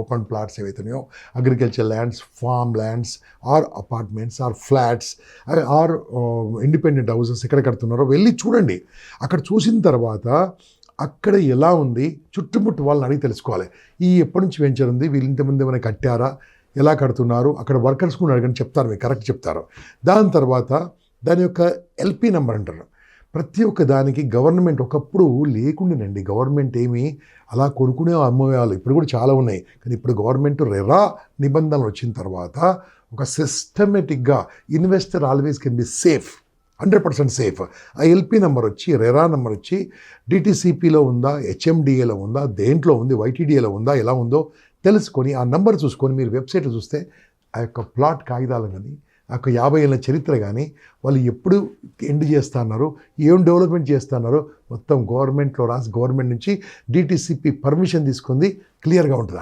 Open plots ఏవైతున్నాయో agriculture lands, farm lands, or apartments, or flats, or independent houses ఎక్కడ కడుతున్నారో వెళ్ళి చూడండి. అక్కడ చూసిన తర్వాత అక్కడ ఎలా ఉంది చుట్టుముట్టు వాళ్ళని అడిగి తెలుసుకోవాలి. ఎప్పటి నుంచి వెంచర్ ఉంది, వీళ్ళు ఇంతమంది ఏమైనా కట్టారా, ఎలా కడుతున్నారు, అక్కడ వర్కర్స్ కూడా అడగని చెప్తారు, మీకు కరెక్ట్ చెప్తారు. దాని తర్వాత దాని యొక్క ఎల్పి నెంబర్ అంటారు. ప్రతి ఒక్క దానికి గవర్నమెంట్ ఒకప్పుడు లేకుండానండి, గవర్నమెంట్ ఏమి అలా కొనుక్కునే అమ్మేవాళ్ళు, ఇప్పుడు కూడా చాలా ఉన్నాయి. కానీ ఇప్పుడు గవర్నమెంట్ రెరా నిబంధనలు వచ్చిన తర్వాత ఒక సిస్టమేటిక్గా investor always can be safe, 100% safe. ఆ ఎల్పి నెంబర్ వచ్చి, రెరా నెంబర్ వచ్చి డిటిసిపిలో ఉందా, హెచ్ఎండిఏలో ఉందా, దేంట్లో ఉంది, వైటీడీఏలో ఉందా, ఎలా ఉందో తెలుసుకొని ఆ నెంబర్ చూసుకొని మీరు వెబ్సైట్లో చూస్తే ఆ యొక్క ప్లాట్ కాగితాలు కానీ, ఆ యొక్క 50 ఏళ్ళ చరిత్ర కానీ, వాళ్ళు ఎప్పుడు ఎండ్ చేస్తున్నారు, ఏం డెవలప్మెంట్ చేస్తున్నారు మొత్తం గవర్నమెంట్లో రాసి, గవర్నమెంట్ నుంచి డిటిసిపి పర్మిషన్ తీసుకుంది క్లియర్గా ఉంటుంది.